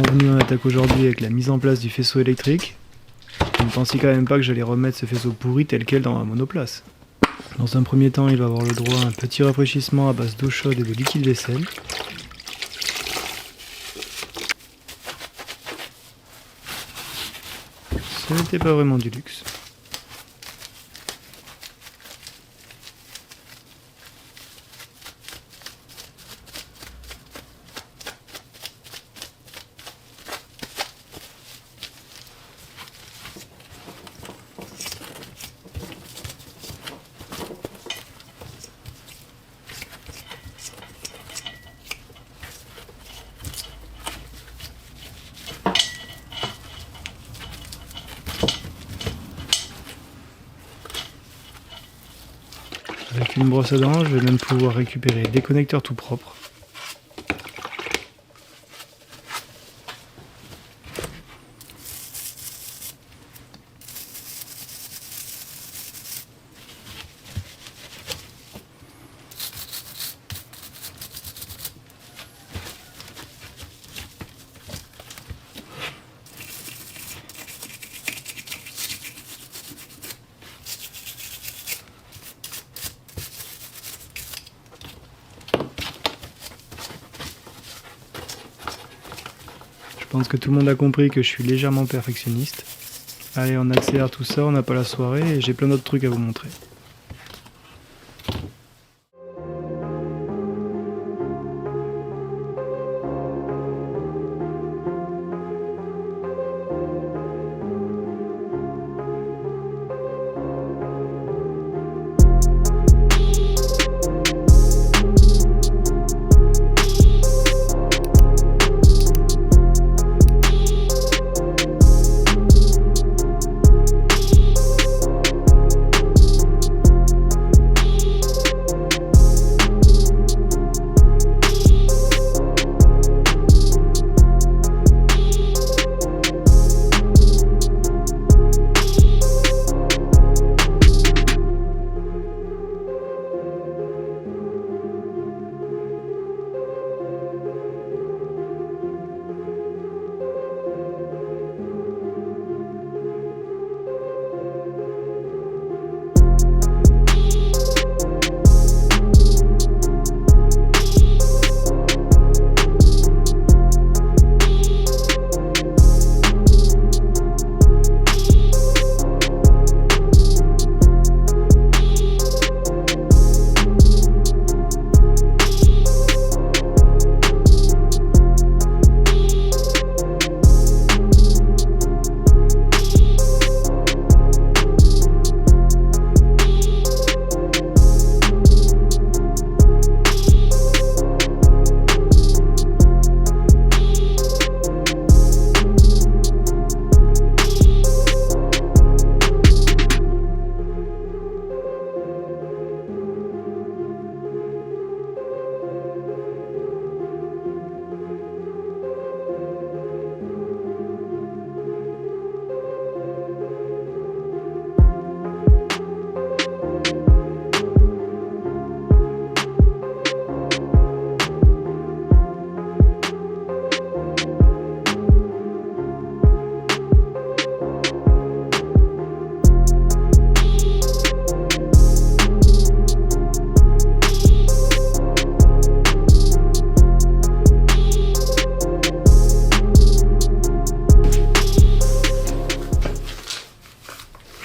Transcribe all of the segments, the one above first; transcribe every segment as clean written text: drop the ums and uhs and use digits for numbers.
convenu en attaque aujourd'hui avec la mise en place du faisceau électrique, je ne pensais quand même pas que j'allais remettre ce faisceau pourri tel quel dans ma monoplace. Dans un premier temps, il va avoir le droit à un petit rafraîchissement à base d'eau chaude et de liquide vaisselle. Ce n'était pas vraiment du luxe. Avec une brosse à dents, je vais même pouvoir récupérer des connecteurs tout propres. Je pense que tout le monde a compris que je suis légèrement perfectionniste. Allez, on accélère tout ça, on n'a pas la soirée et j'ai plein d'autres trucs à vous montrer.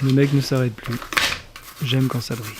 Le mec ne s'arrête plus. J'aime quand ça brille.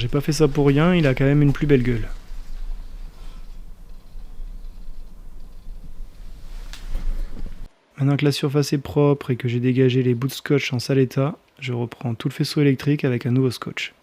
j'ai pas fait ça pour rien, il a quand même une plus belle gueule. Maintenant que la surface est propre et que j'ai dégagé les bouts de scotch en sale état, je reprends tout le faisceau électrique avec un nouveau scotch.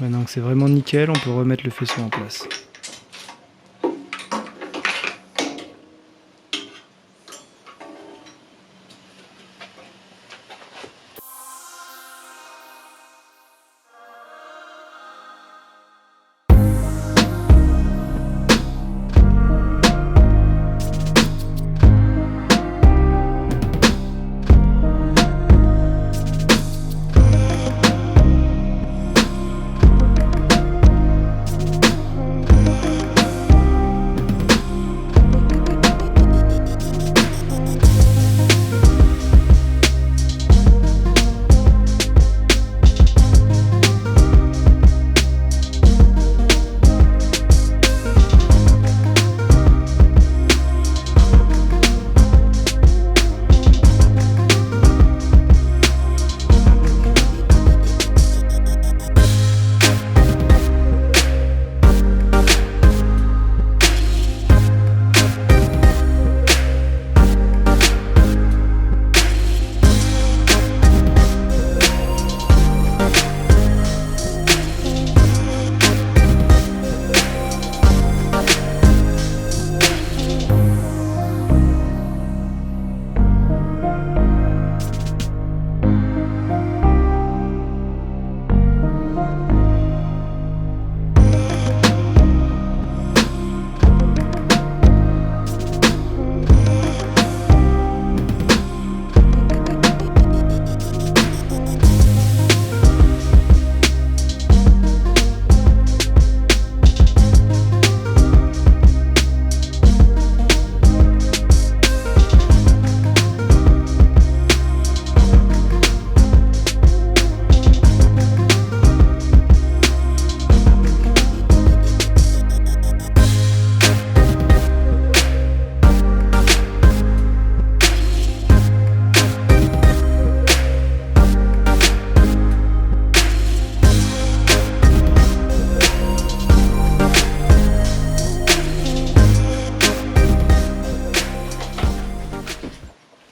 Maintenant que c'est vraiment nickel, on peut remettre le faisceau en place.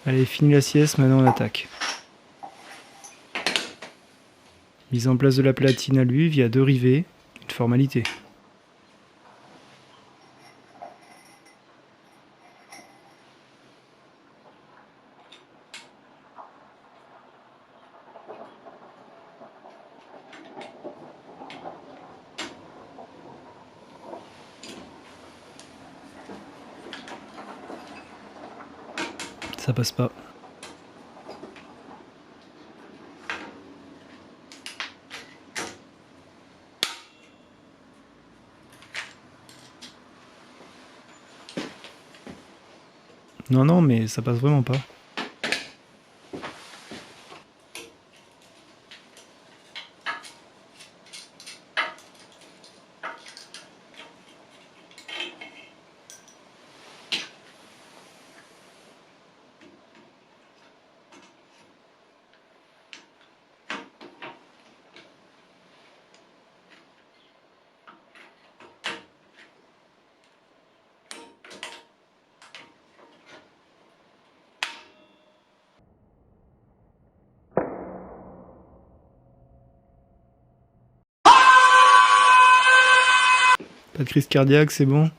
Allez, fini la sieste, maintenant on attaque. Mise en place de la platine à lui via 2 rivets, une formalité. Ça passe pas. Non, non, mais ça passe vraiment pas. Pas de crise cardiaque, c'est bon?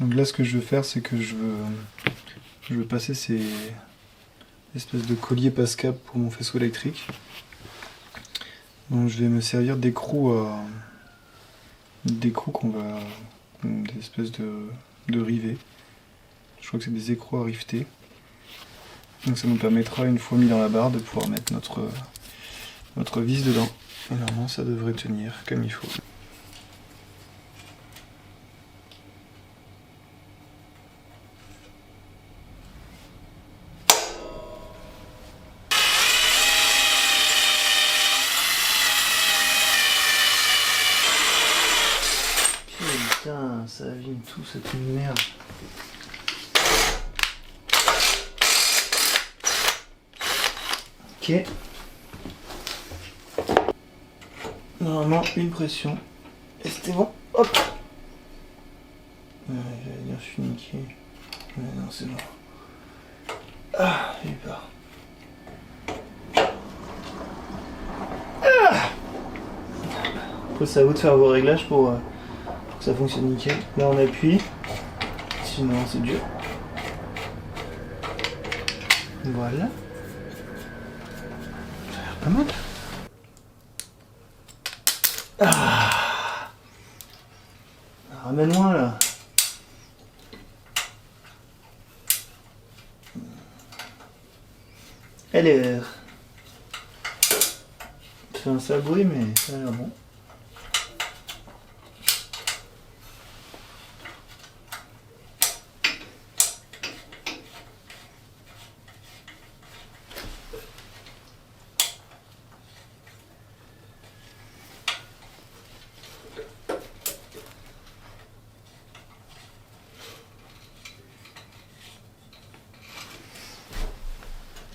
Donc là, ce que je veux faire, c'est que je veux passer ces espèces de colliers passe-cap pour mon faisceau électrique. Donc je vais me servir d'écrous des espèces de rivets. Je crois que c'est des écrous à riveter. Donc ça nous permettra, une fois mis dans la barre, de pouvoir mettre notre vis dedans. Et normalement, ça devrait tenir comme il faut. Putain, ça abîme tout cette merde. Ok. Normalement, une pression. Et c'était bon. Hop. J'allais dire, je suis niqué. Mais non, c'est bon. Ah, j'ai eu peur. Après, c'est à vous de faire vos réglages pour que ça fonctionne nickel. Là, on appuie. Sinon, c'est dur. Voilà. Ça a l'air pas mal. Ah. Ramène-moi là. Alors. Ça fait un sale bruit, mais ça a l'air bon.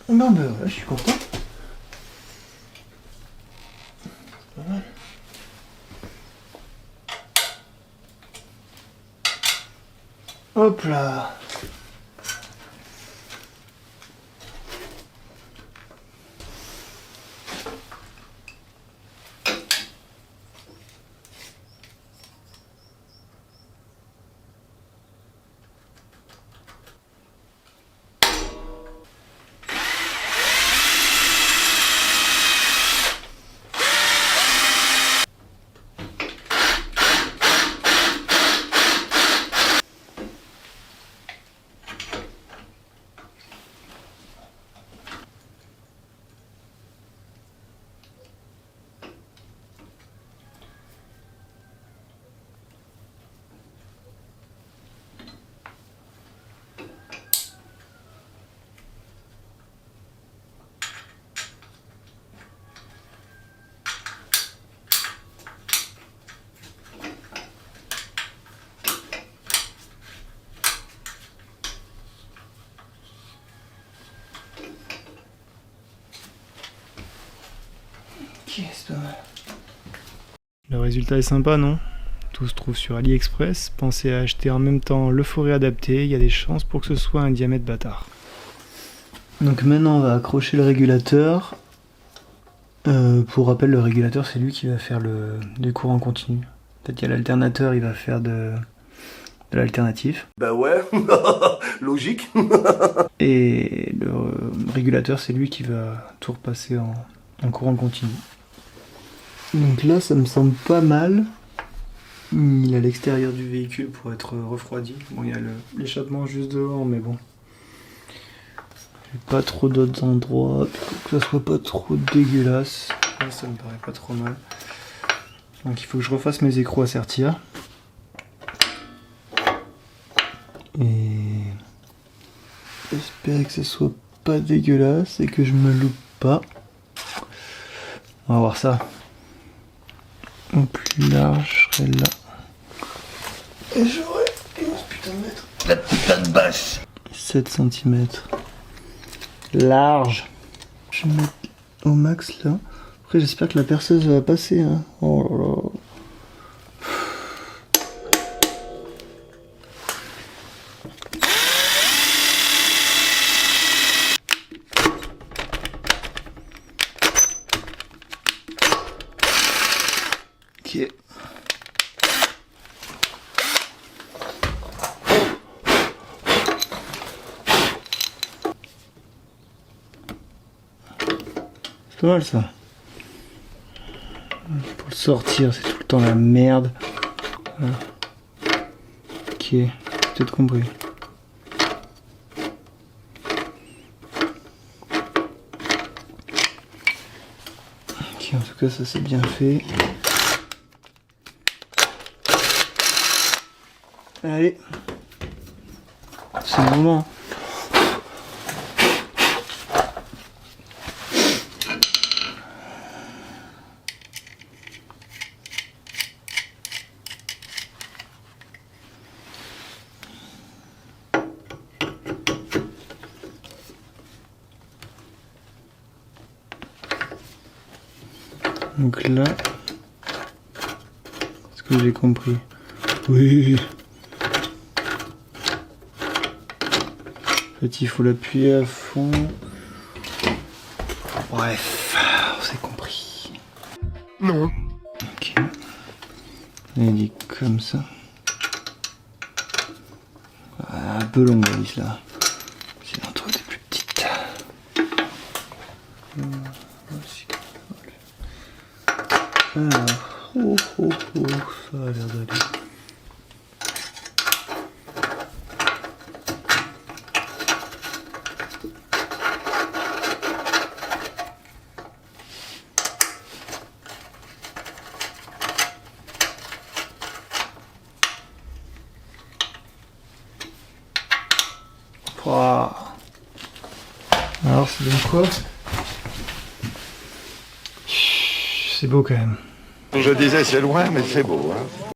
Non, ben voilà, je suis content. Pas mal. Hop là. Ok, c'est pas mal. Le résultat est sympa, non? Tout se trouve sur AliExpress. Pensez à acheter en même temps le forêt adapté, il y a des chances pour que ce soit un diamètre bâtard. Donc maintenant on va accrocher le régulateur. Pour rappel, le régulateur c'est lui qui va faire du courant continu. Peut-être qu'il y a l'alternateur, il va faire de l'alternatif. Bah ouais, logique. Et le régulateur c'est lui qui va tout repasser en courant continu. Donc là ça me semble pas mal. Il est à l'extérieur du véhicule pour être refroidi. Bon, il y a l'échappement juste devant, mais bon. J'ai pas trop d'autres endroits pour que ça soit pas trop dégueulasse. Là, ça me paraît pas trop mal. Donc il faut que je refasse mes écrous à sertir. Et j'espère que ce soit pas dégueulasse et que je me loupe pas. On va voir ça. Au plus large, je serai là. Et j'aurai 11 putain de mètres. La putain de bâche. 7 cm. Large. Je vais mettre au max là. Après j'espère que la perceuse va passer. Hein. Oh là là. Ok. C'est pas mal ça. Pour le sortir, c'est tout le temps la merde. Voilà. Ok, peut-être compris. Ok, en tout cas, ça c'est bien fait. Allez, c'est le moment. Donc là, est-ce que j'ai compris? Oui. En fait, il faut l'appuyer à fond. Bref, on s'est compris. Non. Ok. Il dit comme ça. Ah, un peu longue la vis là. J'ai d'en trouver des plus petites. Alors, ça a l'air d'aller. Wow. Alors c'est donc quoi? C'est beau quand même. Je disais c'est loin mais c'est beau. Hein.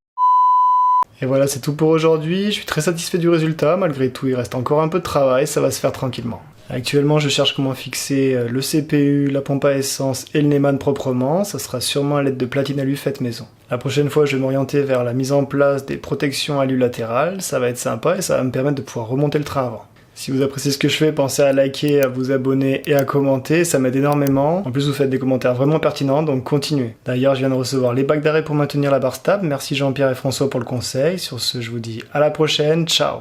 Et voilà, c'est tout pour aujourd'hui. Je suis très satisfait du résultat. Malgré tout, il reste encore un peu de travail. Ça va se faire tranquillement. Actuellement, je cherche comment fixer le CPU, la pompe à essence et le Neumann proprement. Ça sera sûrement à l'aide de platine alu faite maison. La prochaine fois, je vais m'orienter vers la mise en place des protections alu latérales. Ça va être sympa et ça va me permettre de pouvoir remonter le train avant. Si vous appréciez ce que je fais, pensez à liker, à vous abonner et à commenter, ça m'aide énormément. En plus, vous faites des commentaires vraiment pertinents, donc continuez. D'ailleurs, je viens de recevoir les bacs d'arrêt pour maintenir la barre stable. Merci Jean-Pierre et François pour le conseil. Sur ce, je vous dis à la prochaine. Ciao!